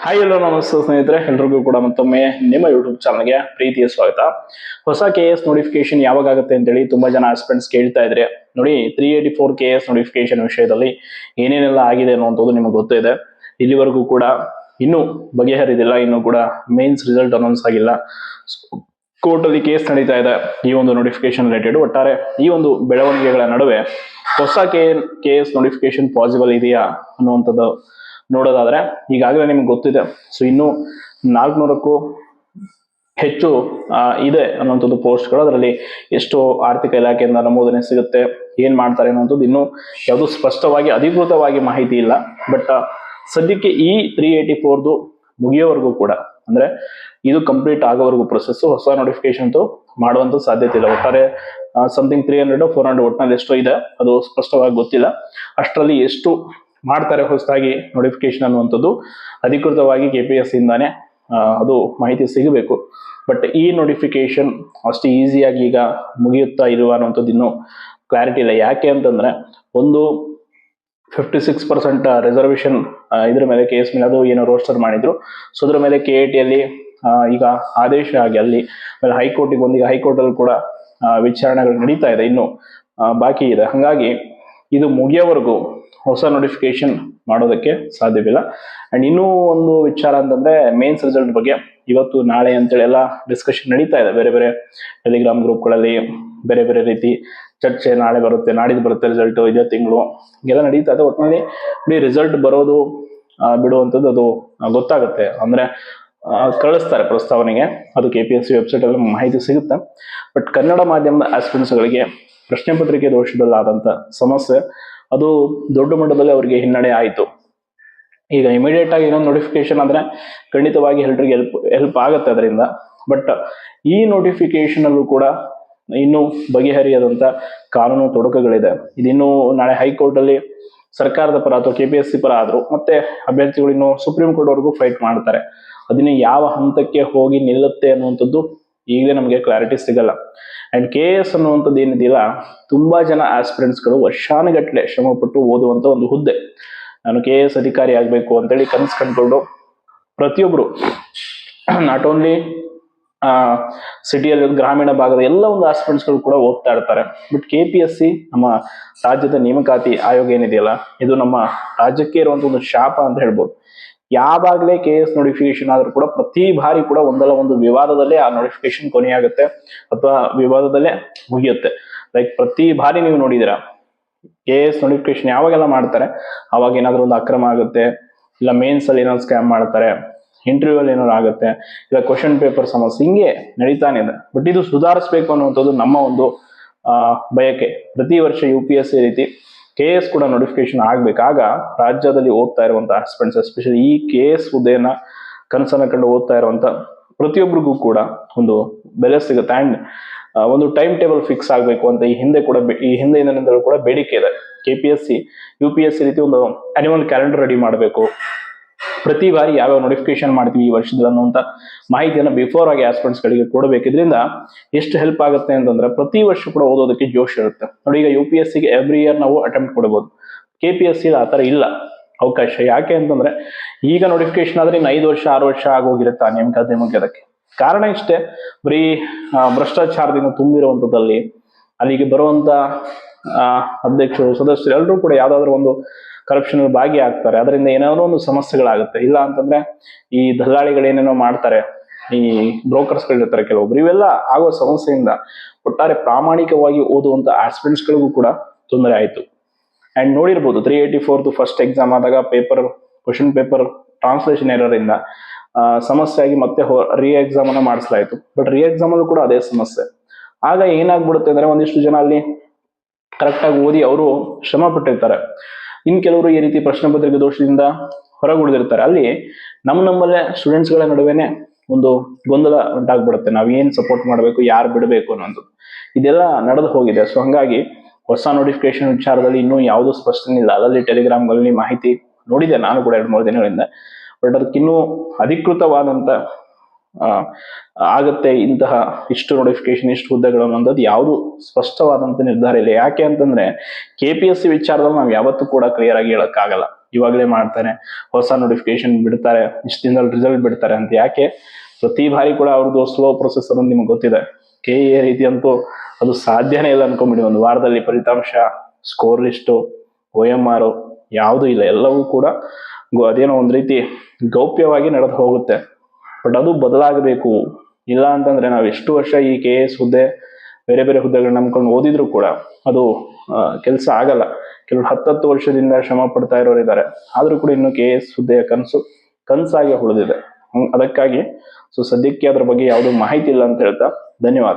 Hi ಎಲ್ಲೋ ನಮಸ್ತೆ ಸ್ನೇಹಿತರೆ, ಎಲ್ರಿಗೂ ಕೂಡ ಮತ್ತೊಮ್ಮೆ ನಿಮ್ಮ ಯೂಟ್ಯೂಬ್ ಚಾನಲ್ಗೆ ಪ್ರೀತಿಯ ಸ್ವಾಗತ. ಹೊಸ KS ನೋಟಿಫಿಕೇಶನ್ ಯಾವಾಗ ಆಗುತ್ತೆ ಅಂತೇಳಿ ತುಂಬಾ ಜನ ಆಸ್ಪಿರೆಂಟ್ಸ್ ಕೇಳ್ತಾ ಇದ್ರೆ, ನೋಡಿ 384 KS ನೋಟಿಫಿಕೇಶನ್ ವಿಷಯದಲ್ಲಿ ಏನೇನೆಲ್ಲ ಆಗಿದೆ ಅನ್ನುವಂಥದ್ದು ನಿಮಗೆ ಗೊತ್ತಿದೆ. ಇಲ್ಲಿವರೆಗೂ ಕೂಡ ಇನ್ನೂ ಬಗೆಹರಿದಿಲ್ಲ, ಇನ್ನೂ ಕೂಡ ಮೇನ್ಸ್ ರಿಸಲ್ಟ್ ಅನೌನ್ಸ್ ಆಗಿಲ್ಲ. ಕೋರ್ಟ್ ಅಲ್ಲಿ ಕೇಸ್ ನಡೀತಾ ಇದೆ ಈ ಒಂದು ನೋಟಿಫಿಕೇಶನ್ ರಿಲೇಟೆಡ್. ಒಟ್ಟಾರೆ ಈ ಒಂದು ಬೆಳವಣಿಗೆಗಳ ನಡುವೆ ಹೊಸ KS ನೋಟಿಫಿಕೇಶನ್ ಪಾಸಿಬಲ್ ಇದೆಯಾ ಅನ್ನುವಂಥದ್ದು ನೋಡೋದಾದ್ರೆ, ಈಗಾಗಲೇ ನಿಮ್ಗೆ ಗೊತ್ತಿದೆ. ಸೊ ಇನ್ನು 400ಕ್ಕೂ ಹೆಚ್ಚು ಇದೆ ಅನ್ನುವಂಥದ್ದು ಪೋಸ್ಟ್ಗಳು. ಅದರಲ್ಲಿ ಎಷ್ಟು ಆರ್ಥಿಕ ಇಲಾಖೆಯಿಂದ ನಮೂದನೆ ಸಿಗುತ್ತೆ, ಏನ್ ಮಾಡ್ತಾರೆ ಅನ್ನುವಂಥದ್ದು ಇನ್ನೂ ಯಾವುದು ಸ್ಪಷ್ಟವಾಗಿ ಅಧಿಕೃತವಾಗಿ ಮಾಹಿತಿ ಇಲ್ಲ. ಬಟ್ ಸದ್ಯಕ್ಕೆ ಈ 384 ಮುಗಿಯೋವರೆಗೂ ಕೂಡ, ಅಂದ್ರೆ ಇದು ಕಂಪ್ಲೀಟ್ ಆಗೋವರೆಗೂ ಪ್ರೊಸೆಸ್, ಹೊಸ ನೋಟಿಫಿಕೇಶನ್ ಅಂತೂ ಮಾಡುವಂತ ಸಾಧ್ಯತೆ ಇಲ್ಲ. ಒಟ್ಟಾರೆ ಸಮಥಿಂಗ್ 300 400 ಒಟ್ಟಿನಲ್ಲಿ ಎಷ್ಟೋ ಇದೆ, ಅದು ಸ್ಪಷ್ಟವಾಗಿ ಗೊತ್ತಿಲ್ಲ. ಅಷ್ಟರಲ್ಲಿ ಎಷ್ಟು ಮಾಡ್ತಾರೆ ಹೊಸದಾಗಿ ನೋಟಿಫಿಕೇಶನ್ ಅನ್ನುವಂಥದ್ದು ಅಧಿಕೃತವಾಗಿ KPSC ಇಂದಾನೆ ಅದು ಮಾಹಿತಿ ಸಿಗಬೇಕು. ಬಟ್ ಈ ನೋಟಿಫಿಕೇಶನ್ ಅಷ್ಟು ಈಸಿಯಾಗಿ ಈಗ ಮುಗಿಯುತ್ತಾ ಇರುವ ಅನ್ನುವಂಥದ್ದು ಇನ್ನೂ ಕ್ಲಾರಿಟಿ ಇಲ್ಲ. ಯಾಕೆ ಅಂತಂದ್ರೆ, ಒಂದು 56% ರಿಸರ್ವೇಶನ್ ಇದ್ರ ಮೇಲೆ KS ಮೇಲೆ ಅದು ಏನೋ ರೋಸ್ಟರ್ ಮಾಡಿದ್ರು. ಸೊ ಅದ್ರ ಮೇಲೆ KAT ಅಲ್ಲಿ ಈಗ ಆದೇಶ ಆಗಿ ಅಲ್ಲಿ ಆಮೇಲೆ ಹೈಕೋರ್ಟಿಗೆ ಬಂದು, ಈಗ ಹೈಕೋರ್ಟ್ ಅಲ್ಲಿ ಕೂಡ ವಿಚಾರಣೆಗಳು ನಡೀತಾ ಇದೆ, ಇನ್ನು ಬಾಕಿ ಇದೆ. ಹಾಗಾಗಿ ಇದು ಮುಗಿಯೋವರೆಗೂ ಹೊಸ ನೋಟಿಫಿಕೇಶನ್ ಮಾಡೋದಕ್ಕೆ ಸಾಧ್ಯವಿಲ್ಲ. ಅಂಡ್ ಇನ್ನೂ ಒಂದು ವಿಚಾರ ಅಂತಂದ್ರೆ, ಮೇನ್ಸ್ ರಿಸಲ್ಟ್ ಬಗ್ಗೆ ಇವತ್ತು ನಾಳೆ ಅಂತೇಳಿ ಎಲ್ಲ ಡಿಸ್ಕಷನ್ ನಡೀತಾ ಇದೆ. ಬೇರೆ ಬೇರೆ ಟೆಲಿಗ್ರಾಮ್ ಗ್ರೂಪ್ಗಳಲ್ಲಿ ಬೇರೆ ಬೇರೆ ರೀತಿ ಚರ್ಚೆ, ನಾಳೆ ಬರುತ್ತೆ, ನಾಡಿದ್ದು ಬರುತ್ತೆ ರಿಸಲ್ಟ್, ಇದೇ ತಿಂಗಳು ಎಲ್ಲ ನಡೀತಾ ಇದೆ. ಒಟ್ಟಿನಲ್ಲಿ ರಿಸಲ್ಟ್ ಬರೋದು ಬಿಡುವಂಥದ್ದು ಅದು ಗೊತ್ತಾಗುತ್ತೆ. ಅಂದ್ರೆ ಕಳಿಸ್ತಾರೆ ಪ್ರಸ್ತಾವನೆಗೆ, ಅದು KPSC ವೆಬ್ಸೈಟ್ ಅಲ್ಲಿ ಮಾಹಿತಿ ಸಿಗುತ್ತೆ. ಬಟ್ ಕನ್ನಡ ಮಾಧ್ಯಮದ ಆಸ್ಪಿರೆಂಟ್ಸ್ಗಳಿಗೆ ಪ್ರಶ್ನೆ ಪತ್ರಿಕೆ ದೋಷದಲ್ಲಾದಂತ ಸಮಸ್ಯೆ ಅದು ದೊಡ್ಡ ಮಟ್ಟದಲ್ಲಿ ಅವರಿಗೆ ಹಿನ್ನಡೆ ಆಯಿತು. ಈಗ ಇಮಿಡಿಯೇಟ್ ಆಗಿ ಇನ್ನೊಂದು ನೋಟಿಫಿಕೇಶನ್ ಅಂದ್ರೆ ಖಂಡಿತವಾಗಿ ಎಲ್ರಿಗೆ ಹೆಲ್ಪ್ ಆಗುತ್ತೆ ಅದರಿಂದ. ಬಟ್ ಈ ನೋಟಿಫಿಕೇಶನ್ ಅಲ್ಲೂ ಕೂಡ ಇನ್ನೂ ಬಗೆಹರಿಯದಂತ ಕಾನೂನು ತೊಡಕುಗಳಿದೆ. ಇದಿನ್ನೂ ನಾಳೆ ಹೈಕೋರ್ಟ್ ಅಲ್ಲಿ ಸರ್ಕಾರದ ಪರ ಅಥವಾ KPSC ಪರ ಆದ್ರು ಮತ್ತೆ ಅಭ್ಯರ್ಥಿಗಳು ಇನ್ನು ಸುಪ್ರೀಂ ಕೋರ್ಟ್ ವರೆಗೂ ಫೈಟ್ ಮಾಡ್ತಾರೆ. ಅದನ್ನ ಯಾವ ಹಂತಕ್ಕೆ ಹೋಗಿ ನಿಲ್ಲುತ್ತೆ ಅನ್ನುವಂಥದ್ದು ಈಗಲೇ ನಮಗೆ ಕ್ಲಾರಿಟಿ ಸಿಗಲ್ಲ. ಅಂಡ್ KS ಅನ್ನುವಂಥದ್ದು ಏನಿದೆಯಲ್ಲ, ತುಂಬಾ ಜನ ಆಸ್ಪಿರೆಂಟ್ಸ್ಗಳು ವರ್ಷಾನುಗಟ್ಲೆ ಶ್ರಮ ಪಟ್ಟು ಓದುವಂತ ಒಂದು ಹುದ್ದೆ. ನಾನು KS ಅಧಿಕಾರಿ ಆಗ್ಬೇಕು ಅಂತೇಳಿ ಕನಸು ಕಂಡ್ಕೊಂಡು ಪ್ರತಿಯೊಬ್ರು, ನಾಟ್ ಓನ್ಲಿ ಸಿಟಿಯಲ್ಲಿ, ಗ್ರಾಮೀಣ ಭಾಗದ ಎಲ್ಲ ಒಂದು ಆಸ್ಪಿರೆಂಟ್ಸ್ಗಳು ಕೂಡ ಓದ್ತಾ ಇರ್ತಾರೆ. ಬಟ್ KPSC ನಮ್ಮ ರಾಜ್ಯದ ನೇಮಕಾತಿ ಆಯೋಗ ಏನಿದೆಯಲ್ಲ, ಇದು ನಮ್ಮ ರಾಜ್ಯಕ್ಕೆ ಇರುವಂತ ಒಂದು ಶಾಪ ಅಂತ ಹೇಳ್ಬೋದು. ಯಾವಾಗಲೇ KS ನೋಟಿಫಿಕೇಶನ್ ಆದ್ರೂ ಕೂಡ ಪ್ರತಿ ಬಾರಿ ಕೂಡ ಒಂದಲ್ಲ ಒಂದು ವಿವಾದದಲ್ಲೇ ಆ ನೋಟಿಫಿಕೇಶನ್ ಕೊನೆಯಾಗುತ್ತೆ ಅಥವಾ ವಿವಾದದಲ್ಲೇ ಮುಗಿಯುತ್ತೆ. ಲೈಕ್ ಪ್ರತಿ ಬಾರಿ ನೀವು ನೋಡಿದಿರ, KS ನೋಟಿಫಿಕೇಶನ್ ಯಾವಾಗೆಲ್ಲ ಮಾಡ್ತಾರೆ ಅವಾಗ ಏನಾದ್ರು ಒಂದು ಅಕ್ರಮ ಆಗುತ್ತೆ, ಇಲ್ಲ ಮೇನ್ಸ್ ಅಲ್ಲಿ ಏನಾದ್ರು ಸ್ಕ್ಯಾಮ್ ಮಾಡ್ತಾರೆ, ಇಂಟರ್ವ್ಯೂ ಅಲ್ಲಿ ಏನಾದ್ರು ಆಗುತ್ತೆ, ಇಲ್ಲ ಕ್ವಶನ್ ಪೇಪರ್ ಸಮಸ್ಯೆ, ಹಿಂಗೆ ನಡೀತಾನೆ ಇದೆ. ಬಟ್ ಇದು ಸುಧಾರಿಸಬೇಕು ಅನ್ನುವಂಥದ್ದು ನಮ್ಮ ಒಂದು ಬಯಕೆ. ಪ್ರತಿ ವರ್ಷ UPSC ರೀತಿ KS ಕೂಡ ನೋಟಿಫಿಕೇಶನ್ ಆಗ್ಬೇಕು. ಆಗ ರಾಜ್ಯದಲ್ಲಿ ಓದ್ತಾ ಇರುವಂತ ಆಸ್ಪಿರೆಂಟ್ಸ್, ಎಸ್ಪೆಷಲಿ ಈ KS ಹುದ್ದೆಯನ್ನ ಕನಸನ್ನ ಕಂಡು ಓದ್ತಾ ಇರುವಂತ ಪ್ರತಿಯೊಬ್ಬರಿಗೂ ಕೂಡ ಒಂದು ಬೆಲೆ ಸಿಗುತ್ತೆ. ಅಂಡ್ ಒಂದು ಟೈಮ್ ಟೇಬಲ್ ಫಿಕ್ಸ್ ಆಗ್ಬೇಕು ಅಂತ ಈ ಹಿಂದೆಯಿಂದಲೂ ಕೂಡ ಬೇಡಿಕೆ ಇದೆ. KPSC UPSC ರೀತಿ ಒಂದು ಅನ್ಯುವಲ್ ಕ್ಯಾಲೆಂಡರ್ ರೆಡಿ ಮಾಡಬೇಕು. ಪ್ರತಿ ಬಾರಿ ಯಾವ್ಯಾವ ನೋಟಿಫಿಕೇಶನ್ ಮಾಡ್ತೀವಿ ಈ ವರ್ಷದಲ್ಲಿ ಅನ್ನುವಂತ ಮಾಹಿತಿಯನ್ನು ಬಿಫೋರ್ ಆಗಿ ಆಸ್ಪಿರೆಂಟ್ಸ್ ಗಳಿಗೆ ಕೊಡಬೇಕು. ಇದರಿಂದ ಎಷ್ಟು ಹೆಲ್ಪ್ ಆಗುತ್ತೆ ಅಂತಂದ್ರೆ, ಪ್ರತಿ ವರ್ಷ ಕೂಡ ಓದೋದಕ್ಕೆ ಜೋಶ್ ಇರುತ್ತೆ. ನೋಡಿ, ಈಗ UPSC ಗೆ ಎವ್ರಿ ಇಯರ್ ನಾವು ಅಟೆಂಪ್ಟ್ ಕೊಡಬಹುದು. KPSC ಆತರ ಇಲ್ಲ ಅವಕಾಶ. ಯಾಕೆ ಅಂತಂದ್ರೆ, ಈಗ ನೋಟಿಫಿಕೇಶನ್ ಆದ್ರೆ ಇನ್ನು 5 ವರ್ಷ 6 ವರ್ಷ ಆಗೋಗಿರುತ್ತೆ ನೇಮಕಾತಿ ಮುಗಿಯೋದಕ್ಕೆ. ಕಾರಣ ಇಷ್ಟೇ, ಬರೀ ಭ್ರಷ್ಟಾಚಾರದಿಂದ ತುಂಬಿರುವಂತದ್ದಲ್ಲಿ ಅಲ್ಲಿಗೆ ಬರುವಂತ ಅಧ್ಯಕ್ಷರು, ಸದಸ್ಯರು ಎಲ್ಲರೂ ಕೂಡ ಯಾವ್ದಾದ್ರು ಒಂದು ಕರಪ್ಷನ್ ಭಾಗಿ ಆಗ್ತಾರೆ. ಅದರಿಂದ ಏನಾದ್ರು ಒಂದು ಸಮಸ್ಯೆಗಳಾಗುತ್ತೆ. ಇಲ್ಲ ಅಂತಂದ್ರೆ ಈ ದಲ್ಲಾಳಿಗಳು ಏನೇನೋ ಮಾಡ್ತಾರೆ, ಈ ಬ್ರೋಕರ್ಸ್ ಗಳಿರ್ತಾರೆ ಕೆಲವೊಬ್ರು, ಇವೆಲ್ಲ ಆಗೋ ಸಮಸ್ಯೆಯಿಂದ ಒಟ್ಟಾರೆ ಪ್ರಾಮಾಣಿಕವಾಗಿ ಓದುವಂತ ಆಸ್ಪಿರೆಂಟ್ಸ್ ಗಳಿಗೂ ಕೂಡ ತೊಂದರೆ ಆಯ್ತು. ಅಂಡ್ ನೋಡಿರ್ಬೋದು, 384 ಫಸ್ಟ್ ಎಕ್ಸಾಮ್ ಆದಾಗ ಕ್ವಶನ್ ಪೇಪರ್ ಟ್ರಾನ್ಸ್ಲೇಷನ್ ಎರರ್ ಇಂದ ಸಮಸ್ಯೆ ಆಗಿ ಮತ್ತೆ ಎಕ್ಸಾಮ್ ಅನ್ನ ಮಾಡಿಸಲಾಯ್ತು. ಬಟ್ ಎಕ್ಸಾಮ್ ಅಲ್ಲೂ ಕೂಡ ಅದೇ ಸಮಸ್ಯೆ. ಆಗ ಏನಾಗ್ಬಿಡುತ್ತೆ ಅಂದ್ರೆ, ಒಂದಿಷ್ಟು ಜನ ಅಲ್ಲಿ ಕರೆಕ್ಟ್ ಆಗಿ ಓದಿ ಅವರು ಶ್ರಮ ಪಟ್ಟಿರ್ತಾರೆ. ಇನ್ ಕೆಲವರು ಈ ರೀತಿ ಪ್ರಶ್ನೆ ಪತ್ರಿಕೆ ದೋಷದಿಂದ ಹೊರಗುಳಿದಿರ್ತಾರೆ. ಅಲ್ಲಿ ನಮ್ಮಲ್ಲೇ ಸ್ಟೂಡೆಂಟ್ಸ್ ಗಳ ನಡುವೆನೆ ಒಂದು ಗೊಂದಲ ಉಂಟಾಗ್ಬಿಡುತ್ತೆ. ನಾವ್ ಏನ್ ಸಪೋರ್ಟ್ ಮಾಡ್ಬೇಕು, ಯಾರು ಬಿಡಬೇಕು ಅನ್ನೋದು, ಇದೆಲ್ಲ ನಡೆದು ಹೋಗಿದೆ. ಸೊ ಹಂಗಾಗಿ ಹೊಸ ನೋಟಿಫಿಕೇಶನ್ ವಿಚಾರದಲ್ಲಿ ಇನ್ನೂ ಯಾವುದೂ ಸ್ಪಷ್ಟನೆ ಇಲ್ಲ. ಅದರಲ್ಲಿ ಟೆಲಿಗ್ರಾಮ್ಗಳಲ್ಲಿ ಮಾಹಿತಿ ನೋಡಿದೆ ನಾನು ಕೂಡ 2-3 ದಿನಗಳಿಂದ. ಬಟ್ ಅದಕ್ಕಿನ್ನೂ ಅಧಿಕೃತವಾದಂತ ಆಗತ್ತೆ ಇಂತಹ ಇಷ್ಟು ನೋಟಿಫಿಕೇಶನ್, ಇಷ್ಟು ಹುದ್ದೆಗಳು ಅನ್ನೋದು ಯಾವುದು ಸ್ಪಷ್ಟವಾದಂತ ನಿರ್ಧಾರ ಇಲ್ಲ. ಯಾಕೆ ಅಂತಂದ್ರೆ, KPSC ವಿಚಾರದಲ್ಲಿ ನಾವು ಯಾವತ್ತೂ ಕೂಡ ಕ್ಲಿಯರ್ ಆಗಿ ಹೇಳಕ್ಕಾಗಲ್ಲ. ಇವಾಗಲೇ ಮಾಡ್ತಾರೆ, ಹೊಸ ನೋಟಿಫಿಕೇಶನ್ ಬಿಡ್ತಾರೆ, ಇಷ್ಟು ದಿನದಲ್ಲಿ ರಿಸಲ್ಟ್ ಬಿಡ್ತಾರೆ ಅಂತ. ಯಾಕೆ ಪ್ರತಿ ಬಾರಿ ಕೂಡ ಅವ್ರದ್ದು ಸ್ಲೋ ಪ್ರೊಸೆಸ್ ಅನ್ನೋದು ನಿಮ್ಗೆ ಗೊತ್ತಿದೆ. KE ರೀತಿ ಅಂತೂ ಅದು ಸಾಧ್ಯನೇ ಇಲ್ಲ ಅನ್ಕೊಂಬಿಡಿ. ಒಂದು ವಾರದಲ್ಲಿ ಫಲಿತಾಂಶ, ಸ್ಕೋರ್ ಲಿಸ್ಟು, OMR ಯಾವುದೂ ಇಲ್ಲ. ಎಲ್ಲವೂ ಕೂಡ ಅದೇನೋ ಒಂದು ರೀತಿ ಗೌಪ್ಯವಾಗಿ ನಡೆದು ಹೋಗುತ್ತೆ. ಬಟ್ ಅದು ಬದಲಾಗಬೇಕು. ಇಲ್ಲ ಅಂತಂದ್ರೆ ನಾವು ಎಷ್ಟು ವರ್ಷ ಈ KS ಹುದ್ದೆ, ಬೇರೆ ಬೇರೆ ಹುದ್ದೆಗಳನ್ನ ನಂಬ್ಕೊಂಡು ಓದಿದ್ರು ಕೂಡ ಅದು ಕೆಲಸ ಆಗಲ್ಲ. ಕೆಲವರು 10 ವರ್ಷದಿಂದ ಶ್ರಮ ಪಡ್ತಾ ಇರೋರು ಇದ್ದಾರೆ, ಆದ್ರೂ ಕೂಡ ಇನ್ನು KS ಹುದ್ದೆಯ ಕನಸಾಗಿ ಉಳಿದಿದೆ. ಅದಕ್ಕಾಗಿ ಸದ್ಯಕ್ಕೆ ಅದ್ರ ಬಗ್ಗೆ ಯಾವುದೂ ಮಾಹಿತಿ ಇಲ್ಲ ಅಂತ ಹೇಳ್ತಾ ಧನ್ಯವಾದ.